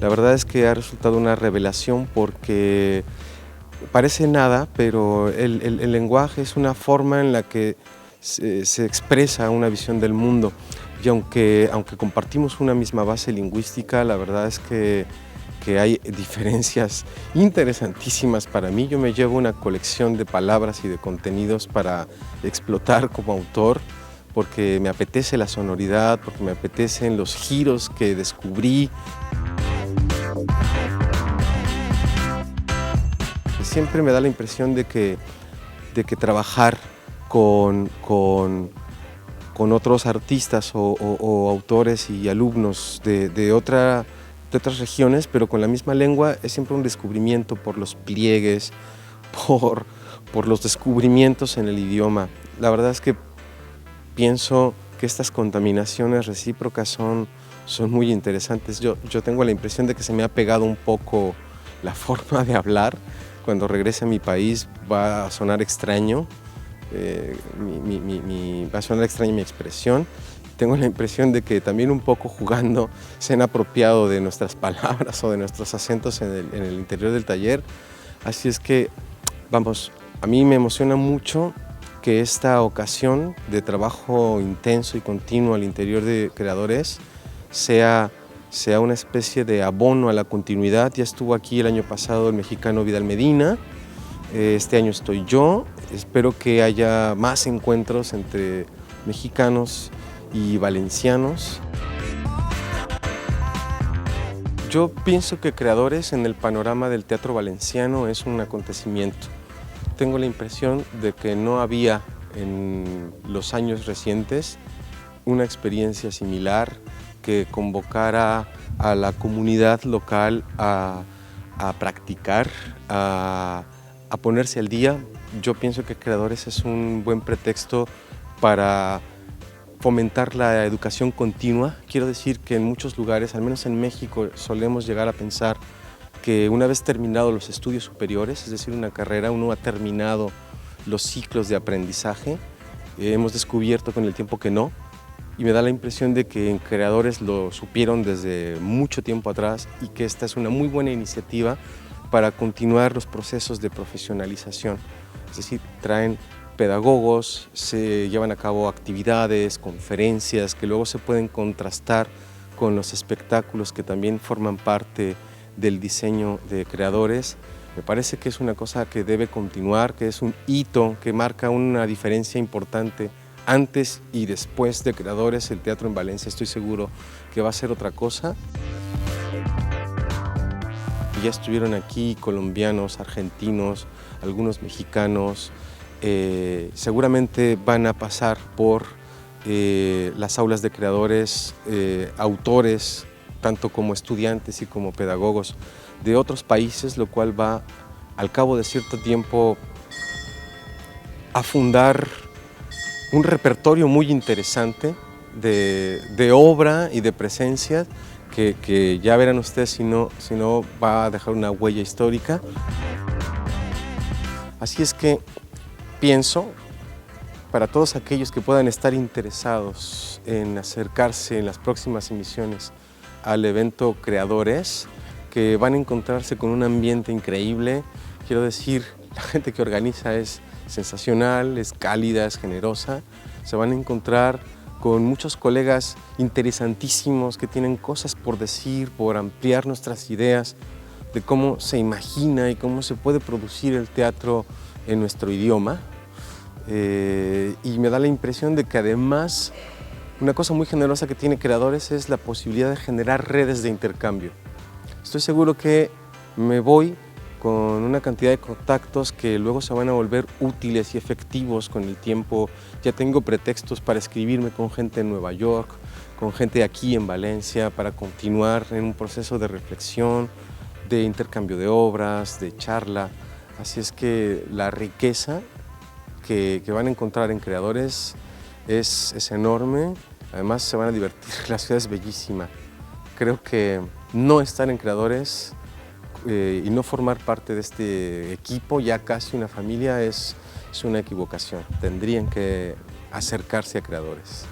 La verdad es que ha resultado una revelación porque parece nada, pero el lenguaje es una forma en la que se expresa una visión del mundo. Y aunque compartimos una misma base lingüística, la verdad es que hay diferencias interesantísimas para mí. Yo me llevo una colección de palabras y de contenidos para explotar como autor, porque me apetece la sonoridad, porque me apetecen los giros que descubrí. Siempre me da la impresión de que trabajar con otros artistas o autores y alumnos de otras regiones, pero con la misma lengua, es siempre un descubrimiento por los pliegues, por los descubrimientos en el idioma. La verdad es que pienso que estas contaminaciones recíprocas son muy interesantes. Yo tengo la impresión de que se me ha pegado un poco la forma de hablar. Cuando regrese a mi país va a sonar extraño, va a sonar extraña mi expresión. Tengo la impresión de que también un poco jugando se han apropiado de nuestras palabras o de nuestros acentos en el interior del taller. Así es que, vamos, a mí me emociona mucho que esta ocasión de trabajo intenso y continuo al interior de Creadores sea una especie de abono a la continuidad. Ya estuvo aquí el año pasado el mexicano Vidal Medina, este año estoy yo. Espero que haya más encuentros entre mexicanos y valencianos. Yo pienso que Creadores en el panorama del teatro valenciano es un acontecimiento. Tengo la impresión de que no había en los años recientes una experiencia similar que convocara a la comunidad local a practicar, a ponerse al día. Yo pienso que Creadores es un buen pretexto para fomentar la educación continua. Quiero decir que en muchos lugares, al menos en México, solemos llegar a pensar que una vez terminados los estudios superiores, es decir, una carrera, uno ha terminado los ciclos de aprendizaje. Hemos descubierto con el tiempo que no, y me da la impresión de que en Creadores lo supieron desde mucho tiempo atrás y que esta es una muy buena iniciativa para continuar los procesos de profesionalización. Es decir, traen pedagogos, se llevan a cabo actividades, conferencias que luego se pueden contrastar con los espectáculos que también forman parte del diseño de Creadores. Me parece que es una cosa que debe continuar, que es un hito, que marca una diferencia importante antes y después de Creadores. El teatro en Valencia estoy seguro que va a ser otra cosa. Ya estuvieron aquí colombianos, argentinos, algunos mexicanos. Seguramente van a pasar por las aulas de Creadores, autores, tanto como estudiantes y como pedagogos de otros países, lo cual va, al cabo de cierto tiempo, a fundar un repertorio muy interesante de obra y de presencia que ya verán ustedes si no va a dejar una huella histórica. Así es que pienso, para todos aquellos que puedan estar interesados en acercarse en las próximas emisiones al evento Creadores, que van a encontrarse con un ambiente increíble. Quiero decir, la gente que organiza es sensacional, es cálida, es generosa. Se van a encontrar con muchos colegas interesantísimos que tienen cosas por decir, por ampliar nuestras ideas de cómo se imagina y cómo se puede producir el teatro en nuestro idioma. Y me da la impresión de que además una cosa muy generosa que tiene Creadores es la posibilidad de generar redes de intercambio. Estoy seguro que me voy con una cantidad de contactos que luego se van a volver útiles y efectivos con el tiempo. Ya tengo pretextos para escribirme con gente en Nueva York, con gente aquí en Valencia, para continuar en un proceso de reflexión, de intercambio de obras, de charla. Así es que la riqueza que van a encontrar en Creadores es enorme. Además se van a divertir, la ciudad es bellísima. Creo que no estar en Creadores y no formar parte de este equipo, ya casi una familia, es una equivocación. Tendrían que acercarse a Creadores.